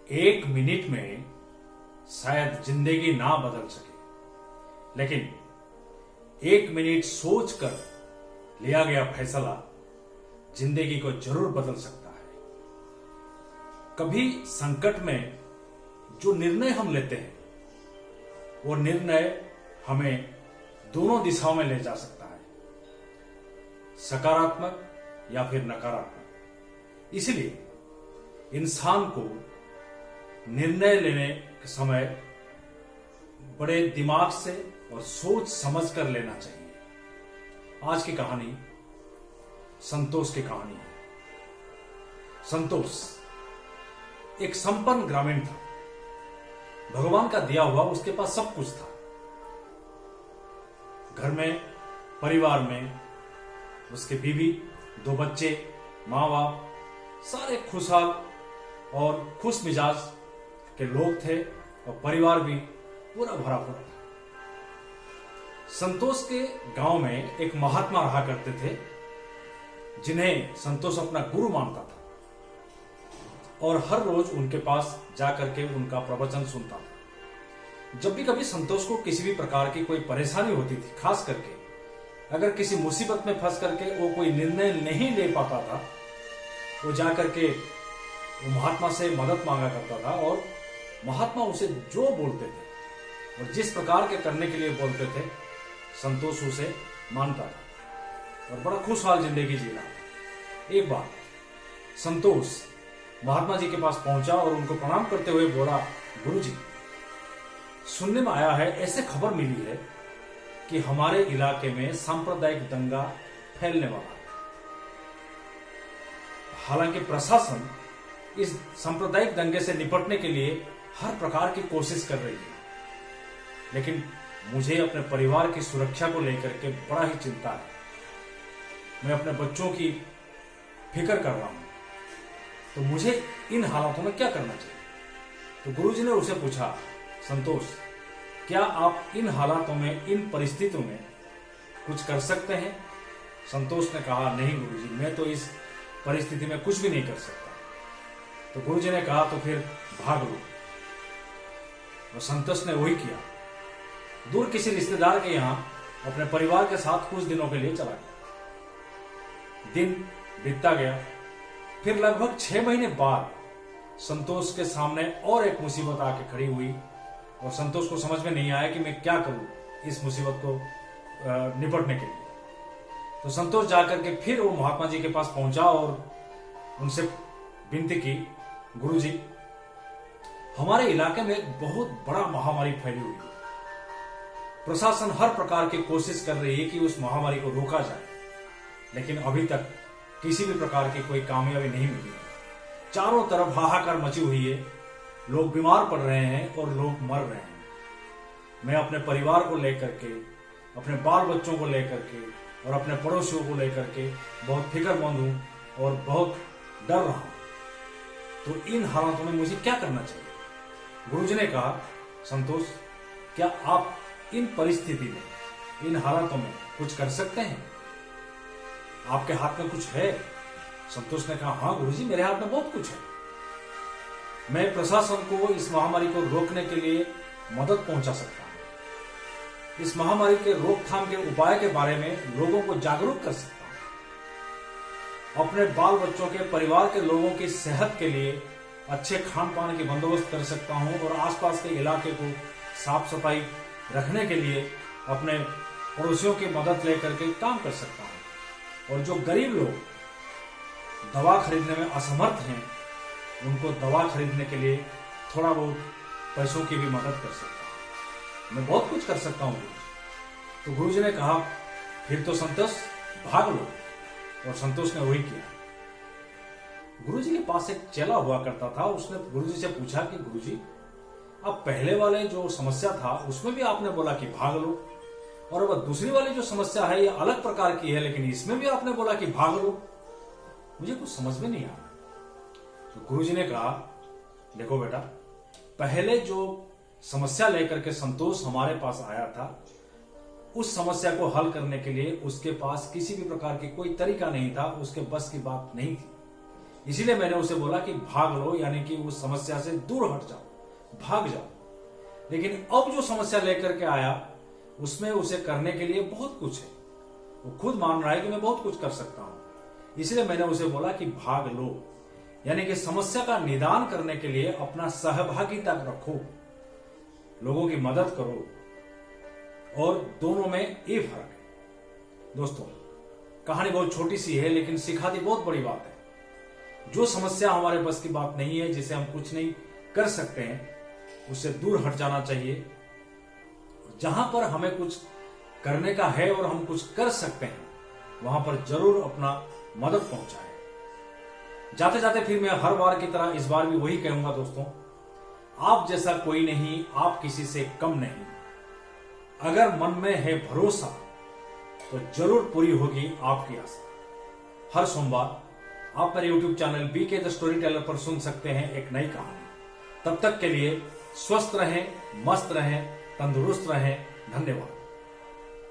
एक मिनट में शायद जिंदगी ना बदल सके, लेकिन एक मिनट सोचकर लिया गया फैसला जिंदगी को जरूर बदल सकता है। कभी संकट में जो निर्णय हम लेते हैं वो निर्णय हमें दोनों दिशाओं में ले जा सकता है, सकारात्मक या फिर नकारात्मक। इसलिए इंसान को निर्णय लेने के समय बड़े दिमाग से और सोच समझ कर लेना चाहिए। आज की कहानी संतोष की कहानी है। संतोष एक संपन्न ग्रामीण था। भगवान का दिया हुआ उसके पास सब कुछ था। घर में, परिवार में उसके बीवी, 2 बच्चे, माँ बाप, सारे खुशहाल और खुश मिजाज के लोग थे और परिवार भी पूरा भरा पड़ा था। संतोष के गांव में एक महात्मा रहा करते थे जिन्हें संतोष अपना गुरु मानता था और हर रोज उनके पास जाकर के उनका प्रवचन सुनता था। जब भी कभी संतोष को किसी भी प्रकार की कोई परेशानी होती थी, खास करके अगर किसी मुसीबत में फंस करके वो कोई निर्णय नहीं ले पाता था, वो जाकर के वो महात्मा से मदद मांगा करता था और महात्मा उसे जो बोलते थे और जिस प्रकार के करने के लिए बोलते थे, संतोष उसे मानता था और बड़ा खुशहाल जिंदगी जी रहा था। एक बार संतोष महात्मा जी के पास पहुंचा और उनको प्रणाम करते हुए बोला, गुरुजी, सुनने में आया है, ऐसे खबर मिली है कि हमारे इलाके में सांप्रदायिक दंगा फैलने वाला है। हालांकि प्रशासन इस सांप्रदायिक दंगे से निपटने के लिए हर प्रकार की कोशिश कर रही है, लेकिन मुझे अपने परिवार की सुरक्षा को लेकर के बड़ा ही चिंता है। मैं अपने बच्चों की फिक्र कर रहा हूं, तो मुझे इन हालातों में क्या करना चाहिए? तो गुरुजी ने उसे पूछा, संतोष, क्या आप इन हालातों में, इन परिस्थितियों में कुछ कर सकते हैं? संतोष ने कहा, नहीं गुरुजी, मैं तो इस परिस्थिति में कुछ भी नहीं कर सकता। तो गुरुजी ने कहा, तो फिर भाग लो। और संतोष ने वही किया। दूर किसी रिश्तेदार के यहां अपने परिवार के साथ कुछ दिनों के लिए चला गया। दिन बीतता गया। फिर लगभग 6 महीने बाद संतोष के सामने और एक मुसीबत आके खड़ी हुई और संतोष को समझ में नहीं आया कि मैं क्या करूं इस मुसीबत को निपटने के लिए। तो संतोष जाकर के फिर वो महात्मा जी के पास पहुंचा और उनसे विनती की, गुरुजी, हमारे इलाके में एक बहुत बड़ा महामारी फैली हुई है। प्रशासन हर प्रकार की कोशिश कर रही है कि उस महामारी को रोका जाए, लेकिन अभी तक किसी भी प्रकार की कोई कामयाबी नहीं मिली है। चारों तरफ हाहाकार मची हुई है, लोग बीमार पड़ रहे हैं और लोग मर रहे हैं। मैं अपने परिवार को लेकर के, अपने बाल बच्चों को लेकर के और अपने पड़ोसियों को लेकर के बहुत फिक्रमंद हूं और बहुत डर रहा हूं। तो इन हालातों में मुझे क्या करना चाहिए? गुरुजी ने कहा, संतोष, क्या आप इन परिस्थिति में, इन हालातों में कुछ कर सकते हैं? आपके हाथ में कुछ है? संतोष ने कहा, हाँ गुरुजी, मेरे हाथ में बहुत कुछ है। मैं प्रशासन को इस महामारी को रोकने के लिए मदद पहुंचा सकता हूं। इस महामारी के रोकथाम के उपाय के बारे में लोगों को जागरूक कर सकता हूं। अपने बाल बच्चों के, परिवार के लोगों की सेहत के लिए अच्छे खान पान की बंदोबस्त कर सकता हूं और आसपास के इलाके को साफ सफाई रखने के लिए अपने पड़ोसियों की मदद लेकर के काम कर सकता हूं। और जो गरीब लोग दवा खरीदने में असमर्थ हैं, उनको दवा खरीदने के लिए थोड़ा बहुत पैसों की भी मदद कर सकता हूं। मैं बहुत कुछ कर सकता हूं। तो गुरुजी ने कहा, फिर तो संतोष भाग लो। और संतोष ने वही किया। गुरुजी के पास एक चेला हुआ करता था। उसने गुरुजी से पूछा कि गुरुजी, अब पहले वाले जो समस्या था उसमें भी आपने बोला कि भाग लो, और अब दूसरी वाली जो समस्या है ये अलग प्रकार की है, लेकिन इसमें भी आपने बोला कि भाग लो। मुझे कुछ समझ में नहीं आ रहा। तो गुरुजी ने कहा, देखो बेटा, पहले जो समस्या लेकर के संतोष हमारे पास आया था, उस समस्या को हल करने के लिए उसके पास किसी भी प्रकार की कोई तरीका नहीं था, उसके बस की बात नहीं थी। इसीलिए मैंने उसे बोला कि भाग लो, यानी कि उस समस्या से दूर हट जाओ, भाग जाओ। लेकिन अब जो समस्या लेकर के आया उसमें उसे करने के लिए बहुत कुछ है। वो खुद मान रहा है कि मैं बहुत कुछ कर सकता हूं। इसलिए मैंने उसे बोला कि भाग लो, यानी कि समस्या का निदान करने के लिए अपना सहभागिता रखो, लोगों की मदद करो। और दोनों में ये फर्क है। दोस्तों, कहानी बहुत छोटी सी है लेकिन सिखाती बहुत बड़ी बात है। जो समस्या हमारे बस की बात नहीं है, जिसे हम कुछ नहीं कर सकते हैं, उससे दूर हट जाना चाहिए। जहां पर हमें कुछ करने का है और हम कुछ कर सकते हैं, वहां पर जरूर अपना मदद पहुंचाएं। जाते जाते फिर मैं हर बार की तरह इस बार भी वही कहूंगा दोस्तों, आप जैसा कोई नहीं, आप किसी से कम नहीं। अगर मन में है भरोसा तो जरूर पूरी होगी आपकी आशा। हर सोमवार आप मेरे YouTube channel BK the story teller पर सुन सकते हैं एक नई कहानी। तब तक के लिए स्वस्थ रहें, मस्त रहें, तंदुरुस्त रहें। धन्यवाद।